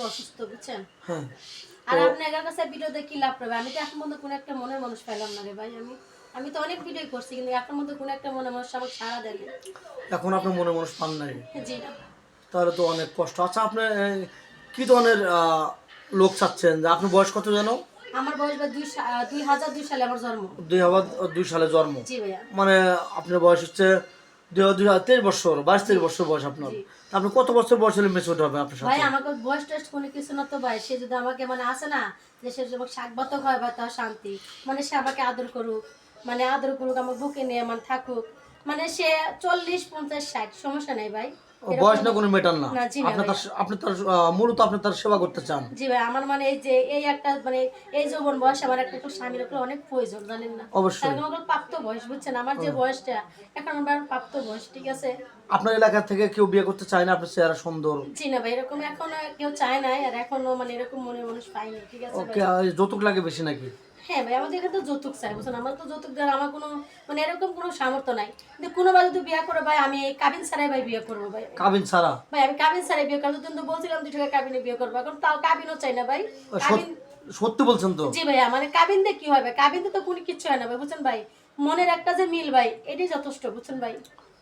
অসুস্থ বুঝছেন। হ্যাঁ। আর তো আপনার কাছে ভিডিও দেখে কি লাভ পাবে? আমি তো এখন পর্যন্ত কোনো একটা মনের মানুষ পেলাম না রে ভাই। আমি তো অনেক ভিডিও করছি কিন্তু এখন পর্যন্ত কোনো একটা মনের মানুষ আমাকে সাড়া দেয় নাই। এখন আপনি মনে মানুষ পান নাই, জি না। তাহলে তো অনেক কষ্ট। আচ্ছা, আপনি কি ধরনের লোক চাচ্ছেন? যে আপনি বয়স কত যেন? আমার বয়স ভাই 2002 সালে আমার জন্ম। 2002 সালে জন্ম। জি ভাইয়া। মানে আপনার বয়স হচ্ছে 2023 বছর, 22-23 বছর বয়স আপনার। জি। তা আপনি কত বছর বয়স হলে মেচুর হবে আপনার ভাই সাথে? আমাকে বয়স টেস্ট কোনো কিছু না তো ভাই। সে যদি আমাকে মানে আসে না যে সে যদি আমাকে শাকভাতক হয় ভাই তাও শান্তি। মানে সে আমাকে আদর করুক, মানে আদর করুক, আমার বুকে নিয়ে মানে থাকুক। মানে সে 40, 50, 60 সমস্যা নেই ভাই। বয়স এরকম না কোনো ম্যাটার না। না। জি না ভাই। আপনি তার মূলত আপনি তার সেবা করতে চান। জি ভাই, আমার মানে এই যে এই একটা মানে এই যৌবন বয়স আমার একটা স্বামীর উপর অনেক প্রয়োজন জানেন না। অবশ্যই। কারণ আমার প্রাপ্ত বয়স বুঝছেন, আমার যে বয়সটা এখন আমার প্রাপ্ত বয়স, ঠিক আছে। আপনার এলাকা থেকে কেউ বিয়ে করতে চায় না? আপনার চেহারা সুন্দর। জি না ভাই, এরকম এখনো কেউ চায় নাই আর এখনো মানে এরকম মনের মানুষ পাইনি, ঠিক আছে ভাই। ওকে, যৌতুক লাগে বেশি নাকি? হ্যাঁ ভাই, আমাদের এখানে তো যৌতুক চাই বুঝছেন। আমার তো যৌতুক দেওয়ার আমার কোনো মানে এরকম কোনো সামর্থ্য নাই। কিন্তু কোনো ভাই যদি বিয়ে করে ভাই আমি এই কাবিন ছাড়াই ভাই বিয়ে করবো ভাই। কাবিন ছাড়া? ভাই আমি কাবিন ছাড়াই বিয়ে করবো। কিন্তু বলছিলাম 2 টাকা কাবিনে বিয়ে করবো, এখন তাও কাবিনও চাই না ভাই। কাবিন সত্যি বলছেন তো? জি ভাইয়া, মানে কাবিন দিয়ে কি হবে? কাবিন দিয়ে তো কোনো কিচ্ছু হয় না ভাই বুঝছেন ভাই। মনের একটা যে মিল ভাই, এটাই যথেষ্ট বুঝছেন ভাই।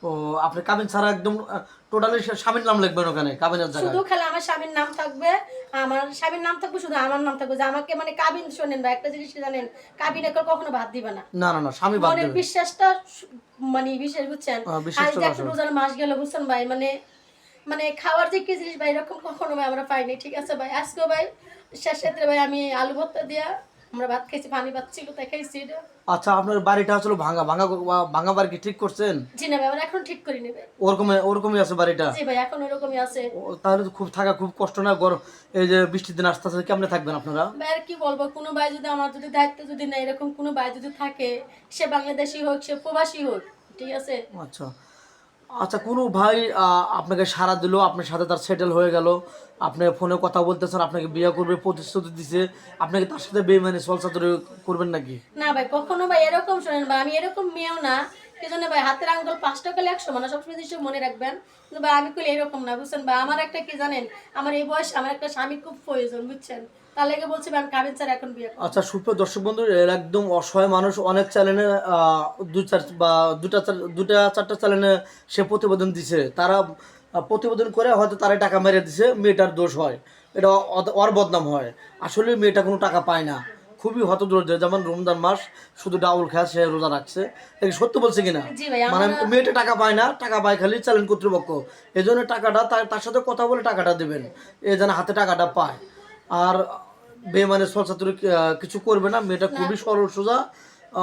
ও, আপনি কাবিন ছাড়া একদম টোটালি স্বামীর নাম লিখবেন ওখানে কাবিনের শুধু জায়গায়? খালি আমার স্বামীর নাম থাকবে, আমার স্বামীর নাম থাকবে, শুধু আমার নাম থাকবে। যে আমাকে মানে কাবিন শোনেন ভাই, একটা জিনিস কি জানেন, কাবিনে করে কখনো ভাত দিবে না। না না না, স্বামী বাদ মনের দেবে। বিশ্বাসটা মানে বিশেষ বুঝছেন। আর বিশ্বাসটা যে একটা আসবে। রোজার মাস গেল বুঝছেন ভাই, মানে মানে খাওয়ার যে কি জিনিস ভাই এরকম কখনো ভাই আমরা পাইনি, ঠিক আছে ভাই। আজকেও ভাই শেষ রাত্রে ভাই আমি আলু ভর্তা দিয়া আমরা ভাত খাইছি, পানি ভাত ছিল তাই খাইছি এটা। আচ্ছা, আপনার বাড়িটা আসলে ভাঙা ভাঙা ভাঙা বাড়ি কি ঠিক করছেন? জি না ভাই, আমরা এখন ঠিক করি নেবে। ওরকমই আছে বাড়িটা? জি ভাই, এখন ওরকমই আছে। তাহলে তো খুব থাকা খুব কষ্ট না? গরম, এই যে বৃষ্টির দিন আসতে আসতে কেমনে থাকবেন আপনারা? ভাই আর কি বলবো, কোনো ভাই যদি আমার যদি দায়িত্ব যদি না এরকম কোনো ভাই যদি থাকে, সে বাংলাদেশি হোক সে প্রবাসী হোক, ঠিক আছে। আচ্ছা। আচ্ছা, কোনো ভাই আপনাকে সাড়া দিল, আপনার সাথে তার সেটেল হয়ে গেল, আপনি ফোনে কথা বলতেছেন, আপনাকে বিয়ে করবে প্রতিশ্রুতি দিছে, আপনাকে তার সাথে বেইমানি ছলচাতুরি করবেন নাকি? না ভাই, কখনো ভাই এরকম শোনেন ভাই, আমি এরকম মেয়েও না। কি জন্য ভাই, হাতের আঙ্গুল 5টা কালে 100 মানে সবসময় জিনিস মনে রাখবেন। কিন্তু ভাই আমি কইলে এরকম না বুঝছেন ভাই। আমার একটা কি জানেন, আমার এই বয়স আমার একটা স্বামী খুব প্রয়োজন বুঝছেন। তার লেগে বলছি ভাই আমি কাবিন ছাড়া এখন বিয়ে করব। আচ্ছা, সুপ্রিয় দর্শক বন্ধু, এর একদম অসহায় মানুষ অনেক চ্যানেলে দুই চার বা দুটা চারটা চ্যানেলে সে প্রতিবেদন দিছে। তারা প্রতিবেদন করে হয়তো তারা টাকা মেরে দিছে, মেয়েটার দোষ হয়, এটা ওর বদনাম হয়। আসলে মেয়েটা কোনো টাকা পায় না, খুবই হতদরিদ্র। যেমন রমজান মাস শুধু ডাউল খায়, সে রোজা রাখছে। এটা সত্য বলছে কিনা? জি ভাই, মানে আমরা মেয়েটা টাকা পায় না, টাকা পায় খালি চ্যানেল কর্তৃপক্ষ। এই জন্য টাকাটা তার সাথে কথা বলে টাকাটা দেবেন, এ যেন হাতে টাকাটা পায়। আর বেমানে সলসাতুরি কিছু করবে না। মেয়েটা না খুবই সরল সোজা,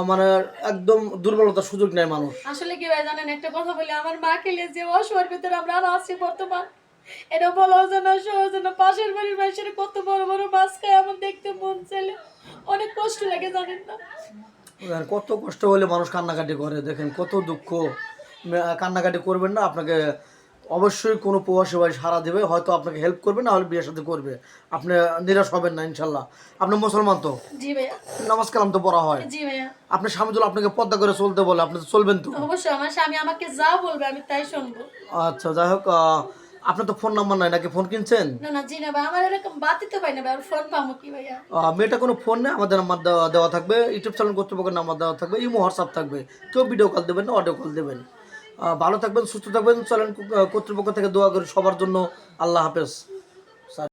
মানে একদম দুর্বলতার সুযোগ নেয় মানুষ। আসলে কি ভাই জানেন, একটা কথা বলি, আমার মা খেলে যে অসহায়ের ভিতরে আমরা আর আছি বর্তমান, এটা বলাও যেন সহজ না। পাশের বাড়ির মানুষের কত বড় বড় মাছ খায় আমার দেখতে মন চাইলে অনেক কষ্ট লাগে জানেন না। আর কত কষ্ট হলে মানুষ কান্নাকাটি করে, দেখেন কত দুঃখ। কান্নাকাটি করবেন না। আপনাকে অবশ্যই কোনো প্রবাসী ভাই সাড়া দেবে, হয়তো আপনাকে হেল্প করবে, না হলে বিয়ের সাথে করবে। আপনি নিরাশ হবেন না ইনশাল্লাহ। আপনি মুসলমান তো? জি ভাইয়া। নামাজ কালাম তো পড়া হয়? জি ভাইয়া। আপনার স্বামী যদি আপনাকে পর্দা করে চলতে বলে, আপনি তো চলবেন তো? অবশ্যই, আমার স্বামী আমাকে যা বলবে আমি তাই শুনবো। আচ্ছা, যাই হোক, আপনার তো ফোন নাম্বার নাই নাকি? ফোন কিনছেন? না না, জি না ভাই, আমার এরকম বাতিতে তো পাই না ভাই, আর ফোন পাবো কি ভাইয়া। মেয়েটা কোনো ফোন নেই, আমাদের নাম্বার দেওয়া থাকবে, ইউটিউব চ্যানেল কর্তৃপক্ষের নাম্বার দেওয়া থাকবে, ইমো হোয়াটসঅ্যাপ থাকবে। কেউ ভিডিও কল দেবেন না, অডিও কল দেবেন। ভালো থাকবেন, সুস্থ থাকবেন। চ্যানেল কর্তৃপক্ষ থেকে দোয়া করি সবার জন্য। আল্লাহ হাফেজ।